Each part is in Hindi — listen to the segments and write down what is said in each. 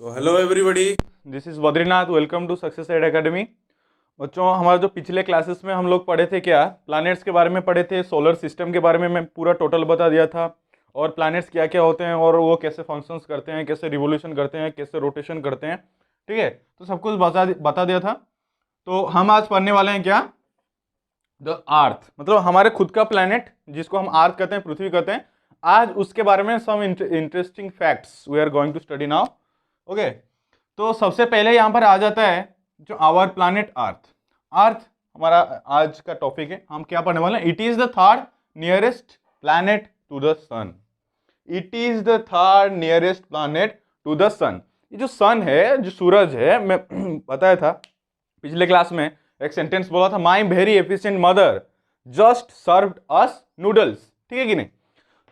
So hello everybody, this is Badrinath. Welcome to Success Ed Academy. बच्चों, हमारे जो पिछले क्लासेस में हम लोग पढ़े थे, क्या प्लैनेट्स के बारे में पढ़े थे, सोलर सिस्टम के बारे में मैं पूरा टोटल बता दिया था, और प्लैनेट्स क्या क्या होते हैं और वो कैसे फंक्शंस करते हैं, कैसे रिवोल्यूशन करते हैं, कैसे रोटेशन करते हैं। ठीक है, तो सब कुछ बता दिया था। तो हम आज पढ़ने वाले हैं क्या, द अर्थ, मतलब हमारे खुद का प्लैनेट जिसको हम अर्थ कहते हैं, पृथ्वी कहते हैं। आज उसके बारे में some interesting facts we are going to study now. Okay, तो सबसे पहले यहां पर आ जाता है जो आवर प्लैनेट अर्थ। अर्थ हमारा आज का टॉपिक है। हम क्या पढ़ने वाले हैं? It is the third nearest planet to the sun. It is the third nearest planet to the sun. ये जो सन है, जो सूरज है, मैं बताया था पिछले क्लास में, एक सेंटेंस बोला था, my very efficient mother just served us noodles. ठीक है कि नहीं?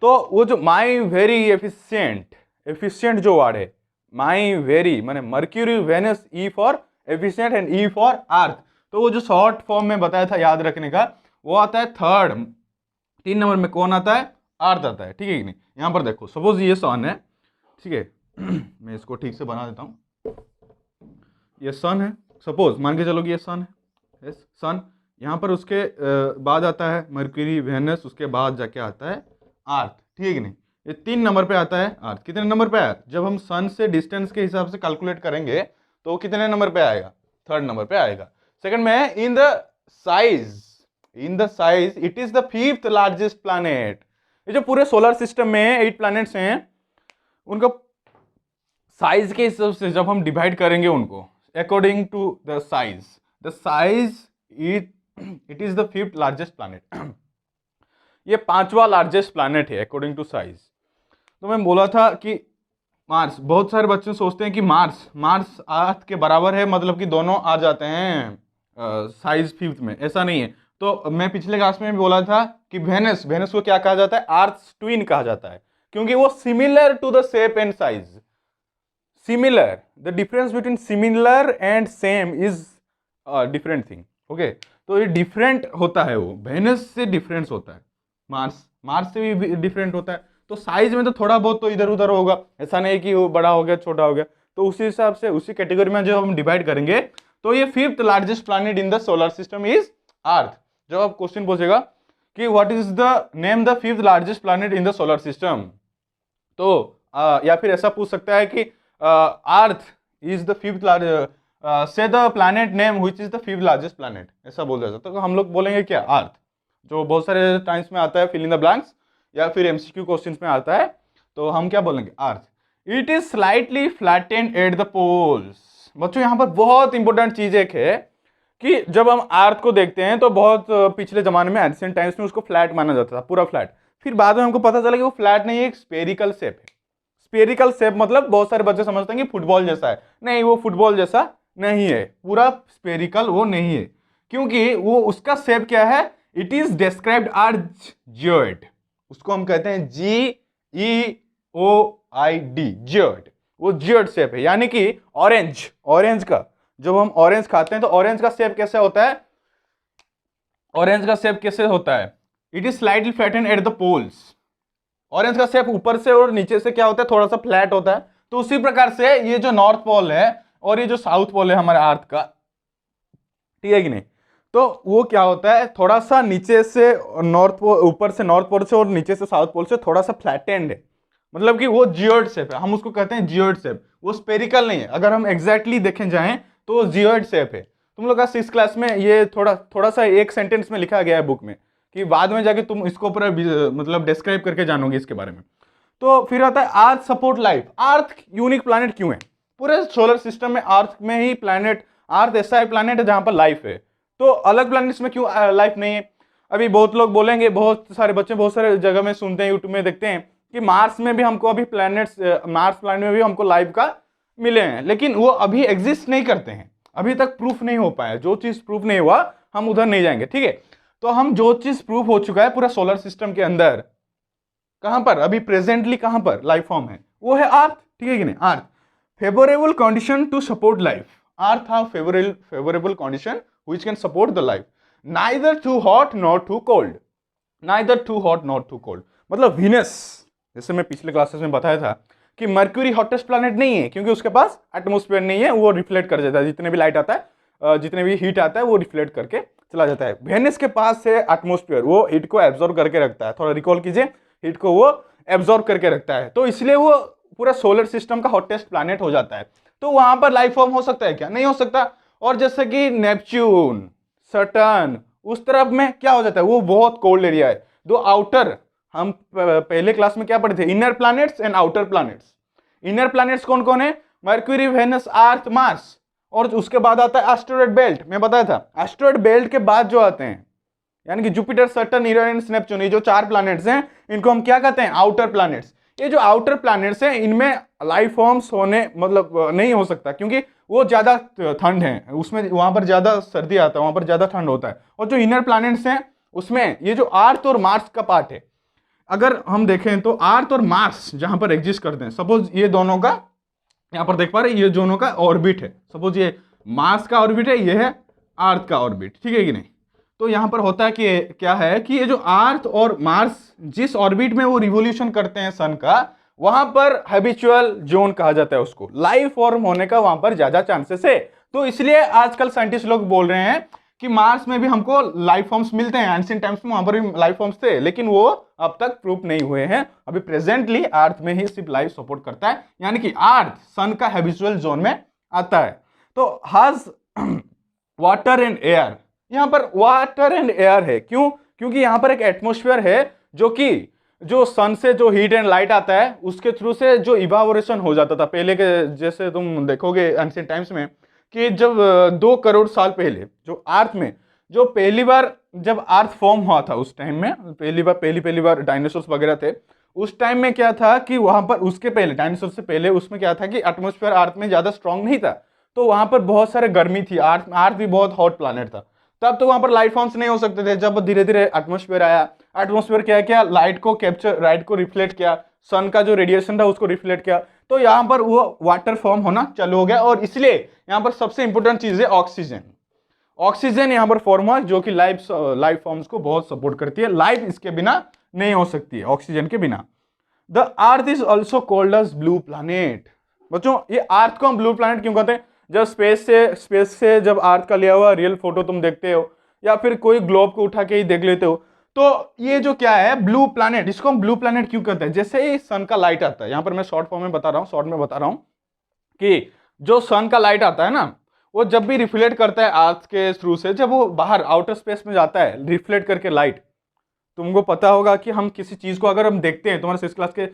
तो वो जो माई वेरी एफिशिएंट, एफिशिएंट जो वर्ड है, माई वेरी माने Mercury, Venus, E for efficient and E for Earth. तो वो जो शॉर्ट फॉर्म में बताया था याद रखने का, वो आता है थर्ड। 3 नंबर में कौन आता है? अर्थ आता है। ठीक है कि नहीं? यहां पर देखो, सपोज ये सन है, ठीक है मैं इसको ठीक से बना देता हूं। ये सन है, सपोज मान के चलो कि ये सन है। यस, सन। यहां पर उसके बाद आता है मर्क्यूरी, वेनस, उसके बाद जाके आता है अर्थ। ठीक है कि नहीं? ये 3 नंबर पे आता है अर्थ। कितने नंबर पे आया? जब हम सन से डिस्टेंस के हिसाब से कैलकुलेट करेंगे तो कितने नंबर पे आएगा? 3rd नंबर पे आएगा। सेकंड में इन the size, it is the 5th largest planet. ये जो पूरे सोलर सिस्टम में 8 प्लैनेट्स हैं, उनका साइज के हिसाब से जब हम डिवाइड करेंगे उनको according to the size it is the 5th largest planet. ये 5वां लार्जेस्ट प्लैनेट है अकॉर्डिंग टू साइज। तो मैं बोला था कि मार्स, बहुत सारे बच्चे सोचते हैं कि मार्स अर्थ के बराबर है, मतलब कि दोनों आ जाते हैं साइज 5th में। ऐसा नहीं है। तो मैं पिछले क्लास में भी बोला था कि वेनस को क्या कहा जाता है? अर्थ ट्विन कहा जाता है, क्योंकि वो similar to the shape and size. Similar, the difference between similar and same is different thing. Okay, तो ये डिफरेंट होता है, वो वेनस से डिफरेंस होता है, मार्स से भी डिफरेंट होता है। तो साइज में तो थोड़ा बहुत तो इधर उधर होगा, ऐसा नहीं कि वो बड़ा हो गया छोटा हो गया। तो उसी हिसाब से उसी कैटेगरी में जब हम डिवाइड करेंगे तो ये 5th largest planet in the solar system is Earth. जब आप क्वेश्चन पूछेगा कि what is the name the 5th largest planet in the solar system, तो या फिर ऐसा पूछ सकता है कि Earth is the 5th largest, say the planet name which is the 5th largest planet, ऐसा बोल जाता है। तो हम लोग बोलेंगे क्या? अर्थ। जो बहुत सारे टाइम्स में आता है फिल इन द ब्लैंक्स, या फिर एमसीक्यू क्वेश्चंस में आता है, तो हम क्या बोलेंगे? Earth. It is slightly flattened at the poles. बच्चों, यहां पर बहुत इंपॉर्टेंट चीज एक है कि जब हम अर्थ को देखते हैं तो बहुत पिछले जमाने में, एंशिएंट टाइम्स में, उसको फ्लैट माना जाता था, पूरा फ्लैट। फिर बाद में हमको पता चला कि वो फ्लैट नहीं है, एक स्पेरिकल शेप है। स्पेरिकल शेप मतलब बहुत सारे बच्चे समझते हैं कि फुटबॉल जैसा है। नहीं, वो फुटबॉल जैसा नहीं है, पूरा स्पेरिकल वो नहीं है। क्योंकि वो उसका शेप क्या है? It is described as geoid. उसको हम कहते हैं GEOID, जियोइड। वो जियोइड शेप है, यानी कि ऑरेंज का, जब हम ऑरेंज खाते हैं तो ऑरेंज का शेप कैसे होता है? ऑरेंज का शेप कैसे होता है? It is slightly flattened at the poles. Orange का शेप ऊपर से और नीचे से क्या होता है? थोड़ा सा फ्लैट होता है। तो उसी प्रकार से ये जो नॉर्थ पोल है और ये जो साउथ पोल है हमारे अर्थ का, ठीक है कि नहीं? तो वो क्या होता है? थोड़ा सा नीचे से नॉर्थ पोल, ऊपर से नॉर्थ पोल से और नीचे से साउथ पोल से थोड़ा सा फ्लैटेंड है, मतलब कि वो जियोइड शेप है। हम उसको कहते हैं जियोइड शेप। वो स्पेरिकल नहीं है। अगर हम एग्जैक्टली देखें जाएं तो वो जियोइड शेप है। तुम लोग का 6th क्लास में ये थोड़ा सा एक सेंटेंस में लिखा गया है बुक में, कि बाद में जाके तुम इसको पूरा मतलब डिस्क्राइब करके जानोगे इसके बारे में। तो फिर आता है अर्थ सपोर्ट लाइफ। अर्थ यूनिक प्लैनेट क्यों है? पूरे सोलर सिस्टम में अर्थ में ही प्लैनेट, अर्थ ऐसा है प्लैनेट है जहां पर लाइफ है। तो अलग प्लैनेट्स में क्यों लाइफ नहीं है? अभी बहुत लोग बोलेंगे, बहुत सारे बच्चे बहुत सारे जगह में सुनते हैं, यूट्यूब में देखते हैं कि मार्स में भी हमको अभी प्लैनेट्स, मार्स प्लैनेट में भी हमको लाइफ का मिले हैं, लेकिन वो अभी एग्जिस्ट नहीं करते हैं। अभी तक प्रूफ नहीं हो पाया। जो चीज प्रूफ नहीं हुआ हम उधर नहीं जाएंगे। ठीक है, तो हम जो चीज प्रूफ हो चुका है पूरा सोलर सिस्टम के अंदर, कहां पर अभी प्रेजेंटली कहां पर लाइफ फॉर्म है? वो है अर्थ। ठीक है कि नहीं? Earth. Favourable condition to support life. Earth have favourable condition which can support the life. Neither too hot not too cold. Neither too hot not too cold मतलब वीनस, जैसे मैं पिछले क्लासेस में बताया था कि मर्क्यूरी हॉटेस्ट प्लैनेट नहीं है, क्योंकि उसके पास एटमोस्फेयर नहीं है, वो रिफ्लेक्ट कर देता है, जितने भी लाइट आता है, जितने भी हीट आता है वो रिफ्लेक्ट करके चला जाता है। वेनिस के पास है एटमोस्फेयर, वो हीट को एब्जॉर्ब करके रखता है, थोड़ा रिकॉल कीजिए, हीट को वो एब्जॉर्ब करके रखता है, तो इसलिए वो पूरा सोलर सिस्टम का हॉटेस्ट प्लैनेट हो जाता है। तो वहां पर लाइफ फॉर्म हो सकता है क्या? नहीं हो सकता। और जैसे कि नेपच्यून, सटर्न, उस तरफ में क्या हो जाता है, वो बहुत कोल्ड एरिया है। दो आउटर, हम पहले क्लास में क्या पढ़े थे, inner planets and outer planets. Inner planets कौन कौन है? मर्क्यूरी, वेनस, अर्थ, मार्स, और उसके बाद आता है एस्टेरॉयड बेल्ट। मैं बताया था एस्टेरॉयड बेल्ट के बाद जो आते हैं, यानी कि जुपिटर, सटर्न, यूरेनस, नेपच्यून, ये जो 4 प्लैनेट्स हैं, इनको हम क्या कहते हैं? Outer planets. ये जो आउटर प्लैनेट्स हैं, इनमें लाइफ फॉर्म्स होने मतलब नहीं हो सकता, क्योंकि वो ज्यादा ठंड है, उसमें वहां पर ज्यादा सर्दी आता है, वहां पर ज्यादा ठंड होता है। और जो इनर प्लैनेट्स हैं, उसमें ये जो अर्थ और मार्स का पार्ट है, अगर हम देखें तो अर्थ और मार्स जहां पर एग्जिस्ट करते हैं, सपोज ये दोनों का, यहां पर देख पा रहे हैं, ये दोनों का ऑर्बिट है, सपोज ये मार्स का ऑर्बिट है, ये है अर्थ का ऑर्बिट, ठीक है कि नहीं? तो यहां पर होता है कि क्या है कि ये जो अर्थ और मार्स जिस ऑर्बिट में वो रिवोल्यूशन करते हैं सन का, वहां पर हैबिचुअल जोन कहा जाता है उसको, लाइफ फॉर्म होने का वहां पर ज्यादा चांसेस है। तो इसलिए आजकल साइंटिस्ट लोग बोल रहे हैं कि मार्स में भी हमको लाइफ फॉर्म्स मिलते हैं, एंशिएंट टाइम्स में वहां पर भी लाइफ फॉर्म्स थे, लेकिन वो अब तक प्रूफ नहीं हुए हैं। अभी प्रेजेंटली अर्थ में ही सिर्फ लाइफ सपोर्ट करता है, यानी कि अर्थ सन का हैबिचुअल जोन में आता है। तो हैज वाटर एंड एयर, यहां पर वाटर एंड एयर है, क्यों? क्योंकि यहां पर एक एटमॉस्फेयर है जो कि जो सन से जो हीट एंड लाइट आता है उसके थ्रू से जो इवापोरेशन हो जाता था पहले के, जैसे तुम देखोगे एंशिएंट टाइम्स में कि जब 2 करोड़ साल पहले जो अर्थ में जो पहली बार जब अर्थ फॉर्म हुआ था, उस टाइम में पहली बार डायनासोर्स वगैरह थे, उस टाइम में क्या था कि वहां पर उसके पहले डायनासोर से पहले उसमें क्या था कि एटमॉस्फेयर अर्थ में ज्यादा स्ट्रांग नहीं था, तो वहां पर बहुत सारे गर्मी थी, अर्थ भी बहुत हॉट प्लैनेट था, तब तो वहां पर लाइफ फॉर्म्स नहीं हो सकते थे। जब धीरे धीरे एटमॉस्फेयर आया, एटमॉस्फेयर क्या किया, लाइट को कैप्चर, लाइट को रिफ्लेक्ट किया, सन का जो रेडिएशन था उसको रिफ्लेक्ट किया, तो यहाँ पर वो वाटर फॉर्म होना चालू हो गया। और इसलिए यहाँ पर सबसे इंपॉर्टेंट चीज है ऑक्सीजन। ऑक्सीजन यहाँ पर फॉर्म हुआ जो कि लाइफ फॉर्म्स को बहुत सपोर्ट करती है, लाइफ इसके बिना नहीं हो सकती है, ऑक्सीजन के बिना। The earth is also called as blue planet. बच्चों ये अर्थ को हम ब्लू प्लैनेट क्यों कहते हैं? जब स्पेस से जब अर्थ का लिया हुआ रियल फोटो तुम देखते हो, या फिर कोई ग्लोब को उठा के ही देख लेते हो, तो ये जो क्या है ब्लू प्लैनेट, इसको हम ब्लू प्लैनेट क्यों कहते हैं? जैसे ही सन का लाइट आता है, यहां पर मैं शॉर्ट फॉर्म में बता रहा हूं कि जो सन का लाइट आता है ना, वो जब भी रिफ्लेक्ट करता है अर्थ के थ्रू से, जब वो बाहर आउटर स्पेस में जाता है रिफ्लेक्ट करके लाइट, तुमको पता होगा कि हम किसी चीज को अगर हम देखते हैं, तुम्हारे 6th क्लास के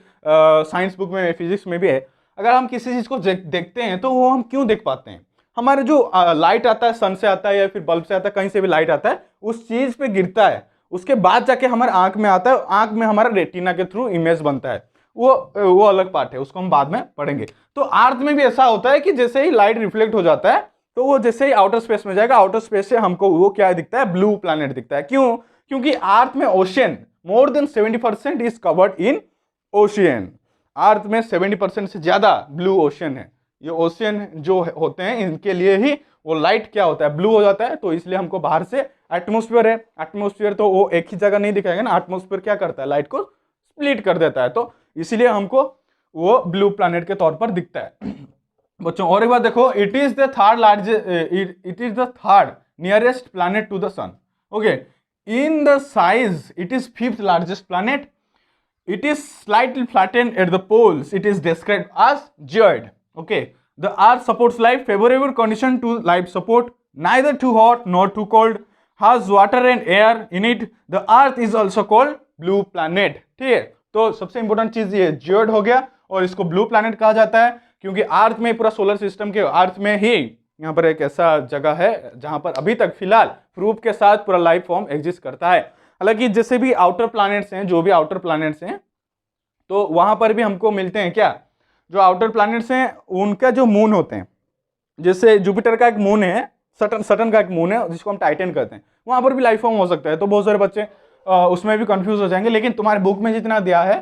साइंस बुक में, फिजिक्स में भी है, अगर हम किसी चीज को देखते हैं तो वो हम क्यों देख पाते हैं? हमारे जो लाइट आता है सन से आता है या फिर बल्ब से आता है, कहीं से भी लाइट आता है, उस चीज पे गिरता है, उसके बाद जाके हमारे आंख में आता है, आंख में हमारा रेटिना के थ्रू इमेज बनता है, वो अलग पार्ट है, उसको हम बाद में पढ़ेंगे। तो अर्थ में भी ऐसा होता है कि जैसे ही लाइट रिफ्लेक्ट हो जाता है, तो वो जैसे ही आउटर स्पेस में जाएगा, आउटर स्पेस से हमको वो क्या दिखता है? ब्लू प्लैनेट दिखता है। क्यों? क्योंकि अर्थ में ocean more than 70% is covered in ocean. Earth में 70% से ज्यादा ब्लू ओशियन है। ये ओशियन जो होते हैं इनके लिए ही वो लाइट क्या होता है? ब्लू हो जाता है। तो इसलिए हमको बाहर से एटमॉस्फेयर है, एटमॉस्फेयर तो वो एक ही जगह नहीं दिखाएगा ना, एटमॉस्फेयर क्या करता है? लाइट को स्प्लिट कर देता है, तो इसीलिए हमको वो ब्लू प्लैनेट के तौर पर दिखता है। बच्चों और एक बात देखो, it is the third nearest planet to the sun. Okay, in the size it is 5th largest planet. It is slightly flattened at the poles. It is described as geoid. Okay. The Earth supports life. Favorable condition to life support. Neither too hot nor too cold. Has water and air in it. The Earth is also called blue planet. ठीक है, तो सबसे इंपॉर्टेंट चीज ये geoid हो गया, और इसको ब्लू प्लैनेट कहा जाता है क्योंकि अर्थ में, पूरा सोलर सिस्टम के अर्थ में ही यहाँ पर एक ऐसा जगह है जहां पर अभी तक फिलहाल प्रूफ के साथ पूरा लाइफ फॉर्म एग्जिस्ट करता है। हालांकि जैसे भी आउटर प्लैनेट्स हैं, जो भी आउटर प्लैनेट्स हैं, तो वहां पर भी हमको मिलते हैं क्या? जो आउटर प्लैनेट्स हैं उनका जो मून होते हैं, जैसे जुपिटर का एक मून है, सटर्न का एक मून है जिसको हम टाइटन कहते हैं, वहां पर भी लाइफ फॉर्म हो सकता है। तो बहुत सारे बच्चे उसमें भी कंफ्यूज हो जाएंगे, लेकिन तुम्हारे बुक में जितना दिया है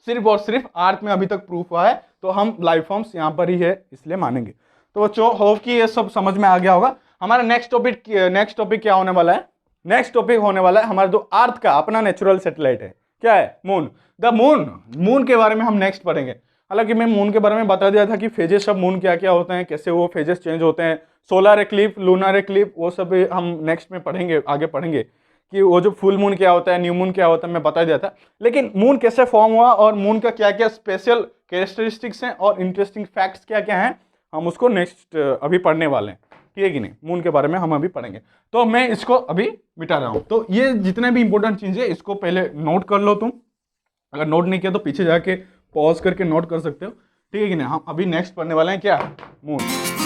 सिर्फ और सिर्फ अर्थ में अभी तक प्रूफ हुआ है, तो हम लाइफ फॉर्म्स यहाँ पर ही है इसलिए मानेंगे। तो बच्चों होप कि ये सब समझ में आ गया होगा। हमारा नेक्स्ट टॉपिक क्या होने वाला है? नेक्स्ट टॉपिक होने वाला है हमारा जो अर्थ का अपना नेचुरल सैटेलाइट है, क्या है? मून। द मून के बारे में हम नेक्स्ट पढ़ेंगे। हालांकि मैं मून के बारे में बता दिया था कि फेजेस ऑफ मून क्या क्या होते हैं, कैसे वो फेजेस चेंज होते हैं, सोलर एक्लिप्स, लूनर एक्लिप्स, वो सब हम नेक्स्ट में पढ़ेंगे, आगे पढ़ेंगे कि वो जो फुल मून क्या होता है, न्यू मून क्या होता है, मैं बता दिया था। लेकिन मून कैसे फॉर्म हुआ और मून का क्या क्या स्पेशल कैरेक्टरिस्टिक्स हैं और इंटरेस्टिंग फैक्ट्स क्या क्या हैं, हम उसको नेक्स्ट अभी पढ़ने वाले हैं, ठीक है कि नहीं। मून के बारे में हम अभी पढ़ेंगे, तो मैं इसको अभी मिटा रहा हूँ। तो ये जितने भी इंपॉर्टेंट चीज़ है इसको पहले नोट कर लो तुम, अगर नोट नहीं किया तो पीछे जाके पॉज करके नोट कर सकते हो, ठीक है कि नहीं। हम अभी नेक्स्ट पढ़ने वाले हैं क्या, मून।